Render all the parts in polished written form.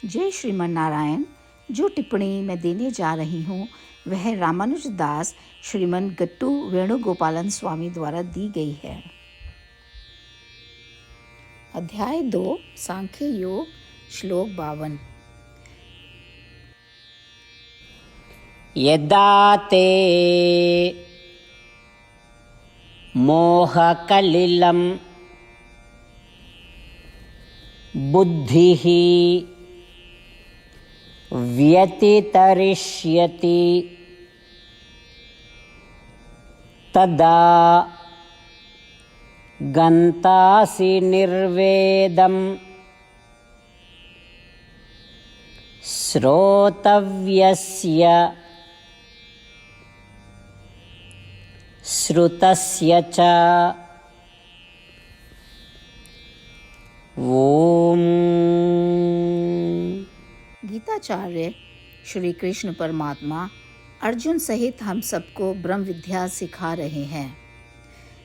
जय श्रीमन नारायण। जो टिप्पणी मैं देने जा रही हूँ वह रामानुज दास श्रीमन गट्टू वेणुगोपालन स्वामी द्वारा दी गई है। अध्याय 2 सांख्य योग, श्लोक 52। यदा ते मोहकलिलं बुद्धिः व्यतितरिष्यति तदा गन्तासि निर्वेदम् श्रोतव्यस्य श्रुतस्य च। ओम। गीताचार्य श्री कृष्ण परमात्मा अर्जुन सहित हम सबको ब्रह्म विद्या सिखा रहे हैं।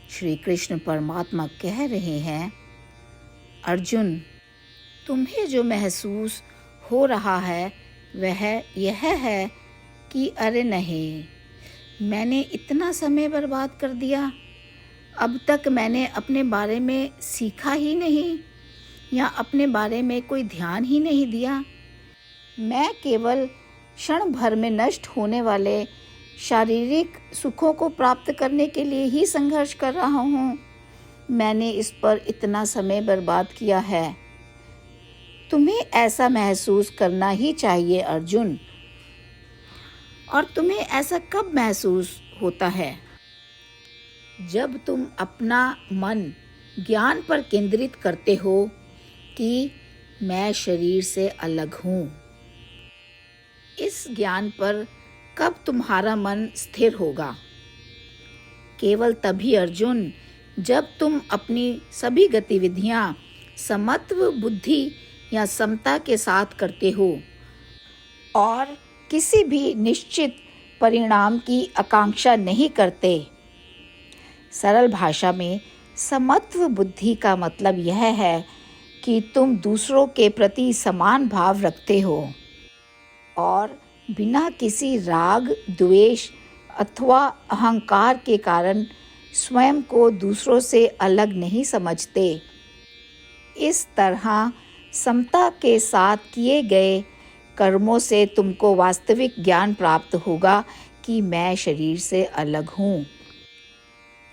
श्री कृष्ण परमात्मा कह रहे हैं, अर्जुन, तुम्हें जो महसूस हो रहा है वह यह है कि अरे नहीं, मैंने इतना समय बर्बाद कर दिया, अब तक मैंने अपने बारे में सीखा ही नहीं या अपने बारे में कोई ध्यान ही नहीं दिया। मैं केवल क्षण भर में नष्ट होने वाले शारीरिक सुखों को प्राप्त करने के लिए ही संघर्ष कर रहा हूँ। मैंने इस पर इतना समय बर्बाद किया है। तुम्हें ऐसा महसूस करना ही चाहिए अर्जुन। और तुम्हें ऐसा कब महसूस होता है? जब तुम अपना मन ज्ञान पर केंद्रित करते हो कि मैं शरीर से अलग हूँ। इस ज्ञान पर कब तुम्हारा मन स्थिर होगा? केवल तभी अर्जुन, जब तुम अपनी सभी गतिविधियां समत्व बुद्धि या समता के साथ करते हो और किसी भी निश्चित परिणाम की आकांक्षा नहीं करते। सरल भाषा में समत्व बुद्धि का मतलब यह है कि तुम दूसरों के प्रति समान भाव रखते हो और बिना किसी राग, द्वेष अथवा अहंकार के कारण स्वयं को दूसरों से अलग नहीं समझते। इस तरह समता के साथ किए गए कर्मों से तुमको वास्तविक ज्ञान प्राप्त होगा कि मैं शरीर से अलग हूँ।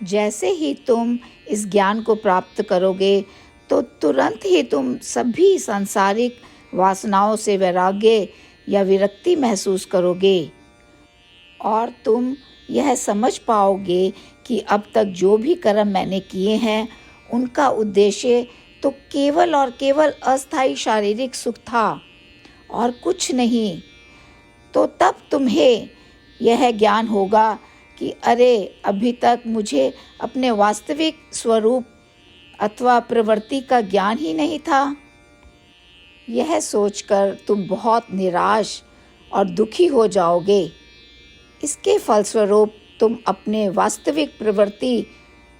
जैसे ही तुम इस ज्ञान को प्राप्त करोगे तो तुरंत ही तुम सभी सांसारिक वासनाओं से वैराग्य या विरक्ति महसूस करोगे और तुम यह समझ पाओगे कि अब तक जो भी कर्म मैंने किए हैं उनका उद्देश्य तो केवल और केवल अस्थायी शारीरिक सुख था और कुछ नहीं। तो तब तुम्हें यह ज्ञान होगा कि अरे, अभी तक मुझे अपने वास्तविक स्वरूप अथवा प्रवृत्ति का ज्ञान ही नहीं था। यह सोचकर तुम बहुत निराश और दुखी हो जाओगे। इसके फलस्वरूप तुम अपने वास्तविक प्रवृत्ति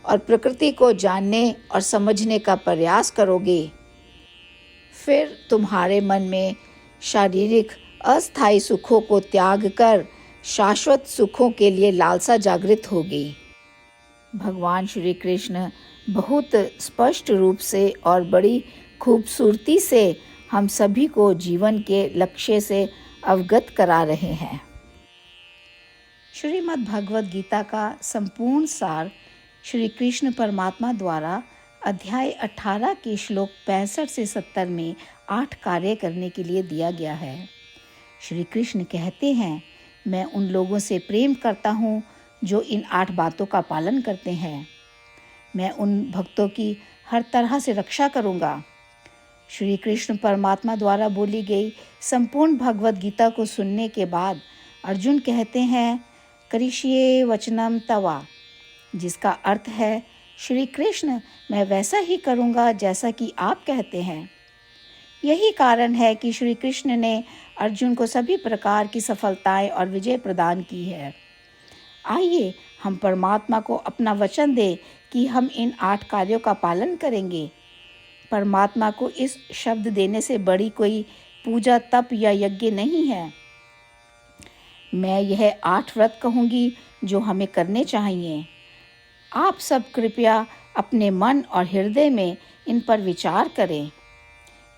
और प्रकृति को जानने और समझने का प्रयास करोगे। फिर तुम्हारे मन में शारीरिक अस्थायी सुखों को त्याग कर शाश्वत सुखों के लिए लालसा जागृत होगी। भगवान श्री कृष्ण बहुत स्पष्ट रूप से और बड़ी खूबसूरती से हम सभी को जीवन के लक्ष्य से अवगत करा रहे हैं। श्रीमद् भगवद गीता का संपूर्ण सार श्री कृष्ण परमात्मा द्वारा अध्याय 18 के श्लोक 65 से 70 में 8 कार्य करने के लिए दिया गया है। श्री कृष्ण कहते हैं, मैं उन लोगों से प्रेम करता हूँ जो इन 8 बातों का पालन करते हैं। मैं उन भक्तों की हर तरह से रक्षा करूँगा। श्री कृष्ण परमात्मा द्वारा बोली गई संपूर्ण भगवद गीता को सुनने के बाद अर्जुन कहते हैं, करिष्ये वचनम तवा, जिसका अर्थ है, श्री कृष्ण, मैं वैसा ही करूँगा जैसा कि आप कहते हैं। यही कारण है कि श्री कृष्ण ने अर्जुन को सभी प्रकार की सफलताएं और विजय प्रदान की है। आइए हम परमात्मा को अपना वचन दें कि हम इन 8 कार्यों का पालन करेंगे। परमात्मा को इस शब्द देने से बड़ी कोई पूजा, तप या यज्ञ नहीं है। मैं यह 8 व्रत कहूँगी जो हमें करने चाहिए। आप सब कृपया अपने मन और हृदय में इन पर विचार करें।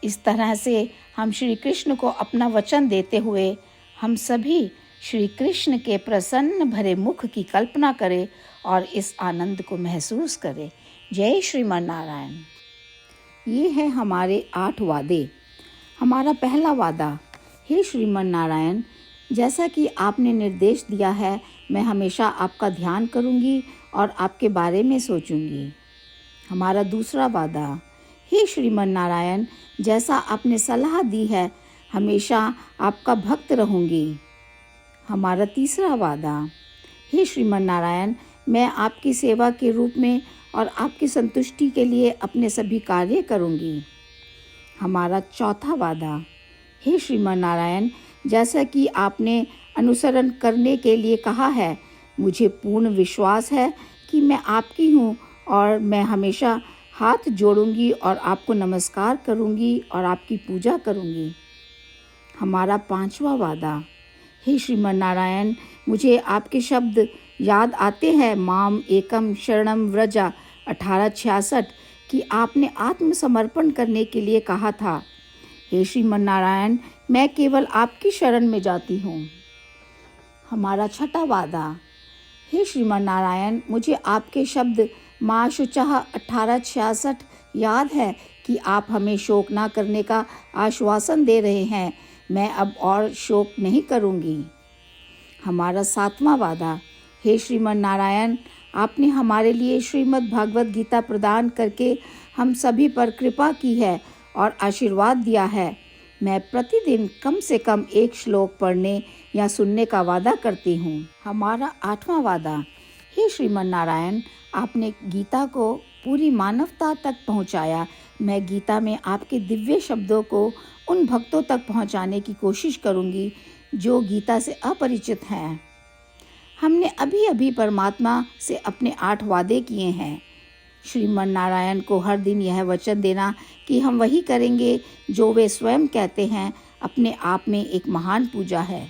इस तरह से हम श्री कृष्ण को अपना वचन देते हुए हम सभी श्री कृष्ण के प्रसन्न भरे मुख की कल्पना करें और इस आनंद को महसूस करें। जय श्रीमन नारायण। ये है हमारे 8 वादे। हमारा पहला वादा, हे श्रीमन नारायण, जैसा कि आपने निर्देश दिया है, मैं हमेशा आपका ध्यान करूंगी और आपके बारे में सोचूंगी। हमारा दूसरा वादा, हे श्रीमन नारायण, जैसा आपने सलाह दी है, हमेशा आपका भक्त रहूंगी। हमारा तीसरा वादा, हे श्रीमन नारायण, मैं आपकी सेवा के रूप में और आपकी संतुष्टि के लिए अपने सभी कार्य करूंगी। हमारा चौथा वादा, हे श्रीमन नारायण, जैसा कि आपने अनुसरण करने के लिए कहा है, मुझे पूर्ण विश्वास है कि मैं आपकी हूँ और मैं हमेशा हाथ जोड़ूंगी और आपको नमस्कार करूंगी और आपकी पूजा करूंगी। हमारा पांचवा वादा, हे श्रीमन नारायण, मुझे आपके शब्द याद आते हैं, माम एकम शरणम व्रजा 1866, कि आपने आत्मसमर्पण करने के लिए कहा था। हे श्रीमन नारायण, मैं केवल आपकी शरण में जाती हूँ। हमारा छठा वादा, हे श्रीमन नारायण, मुझे आपके शब्द माँ शुचः 1866 याद है कि आप हमें शोक ना करने का आश्वासन दे रहे हैं। मैं अब और शोक नहीं करूँगी। हमारा सातवां वादा, हे श्रीमन नारायण, आपने हमारे लिए श्रीमद् भागवत गीता प्रदान करके हम सभी पर कृपा की है और आशीर्वाद दिया है। मैं प्रतिदिन कम से कम 1 श्लोक पढ़ने या सुनने का वादा करती हूँ। हमारा 8वां वादा, हे श्रीमन नारायण, आपने गीता को पूरी मानवता तक पहुँचाया। मैं गीता में आपके दिव्य शब्दों को उन भक्तों तक पहुँचाने की कोशिश करूँगी जो गीता से अपरिचित हैं। हमने अभी अभी परमात्मा से अपने 8 वादे किए हैं। श्रीमन नारायण को हर दिन यह वचन देना कि हम वही करेंगे जो वे स्वयं कहते हैं, अपने आप में एक महान पूजा है।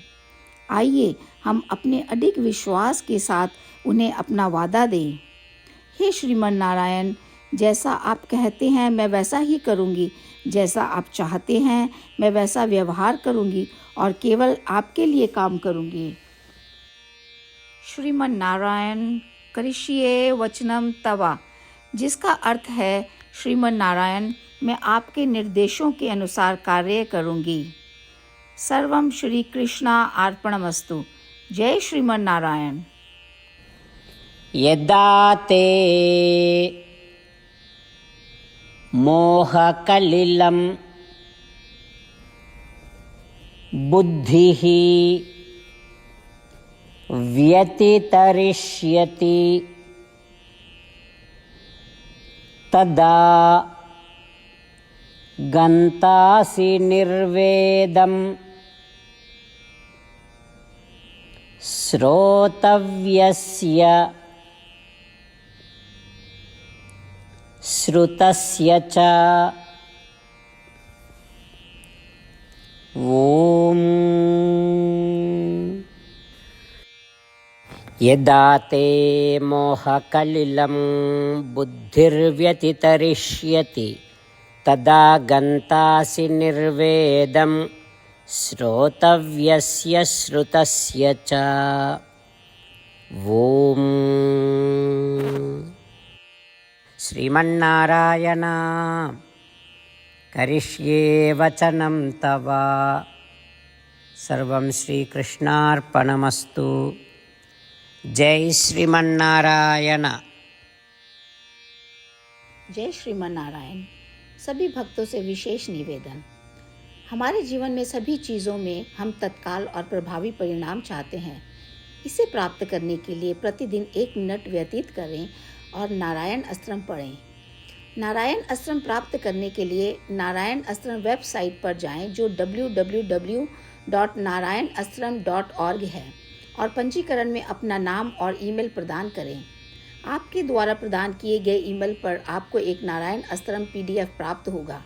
आइए हम अपने अडिग विश्वास के साथ उन्हें अपना वादा दें। हे श्रीमन नारायण, जैसा आप कहते हैं मैं वैसा ही करूँगी, जैसा आप चाहते हैं मैं वैसा व्यवहार करूँगी और केवल आपके लिए काम करूँगी। श्रीमन नारायण करिष्ये वचनम तवा, जिसका अर्थ है, श्रीमन नारायण, मैं आपके निर्देशों के अनुसार कार्य करूँगी। सर्वम श्री कृष्णा अर्पणमस्तु। जय श्रीमन नारायण। यदा ते मोहकलिलं बुद्धिः व्यतितरिष्यति तदा गन्तासि निर्वेदं श्रोतव्यस्य श्रुतस्य च। ॐ यदा ते मोहकलिलं बुद्धिर्व्यतितरिष्यति तदा गन्तासि निर्वेदं श्रोतव्यस्य श्रुतस्य च। ॐ श्रीमन्नारायण करिष्ये वचनं तव। सर्वं श्रीकृष्णार्पणमस्तु। जय श्रीमन्नारायण। जय श्रीमन नारायण। सभी भक्तों से विशेष निवेदन, हमारे जीवन में सभी चीज़ों में हम तत्काल और प्रभावी परिणाम चाहते हैं। इसे प्राप्त करने के लिए प्रतिदिन 1 मिनट व्यतीत करें और नारायण अस्त्रम पढ़ें। नारायण अस्त्रम प्राप्त करने के लिए नारायण अस्त्रम वेबसाइट पर जाएं, जो www.narayanastram.org है, और पंजीकरण में अपना नाम और ईमेल प्रदान करें। आपके द्वारा प्रदान किए गए ईमेल पर आपको एक नारायण अस्त्रम PDF प्राप्त होगा।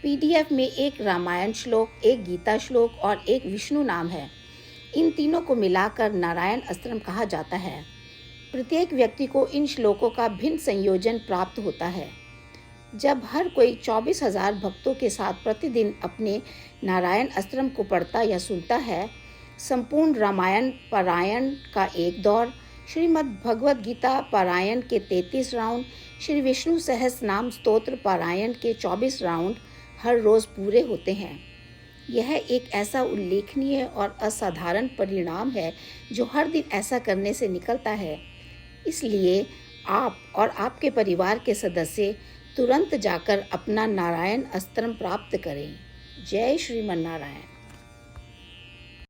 पीडीएफ में एक रामायण श्लोक, एक गीता श्लोक और एक विष्णु नाम है। इन तीनों को मिलाकर नारायण अस्त्रम कहा जाता है। प्रत्येक व्यक्ति को इन श्लोकों का भिन्न संयोजन प्राप्त होता है। जब हर कोई 24,000 भक्तों के साथ प्रतिदिन अपने नारायण अस्त्रम को पढ़ता या सुनता है, संपूर्ण रामायण पारायण का एक दौर, श्रीमद् भगवद गीता पारायण के 33 राउंड, श्री विष्णु सहस्त्र नाम स्तोत्र पारायण के 24 राउंड हर रोज़ पूरे होते हैं। यह एक ऐसा उल्लेखनीय और असाधारण परिणाम है जो हर दिन ऐसा करने से निकलता है। इसलिए आप और आपके परिवार के सदस्य तुरंत जाकर अपना नारायण अस्त्रम प्राप्त करें। जय श्रीमन नारायण।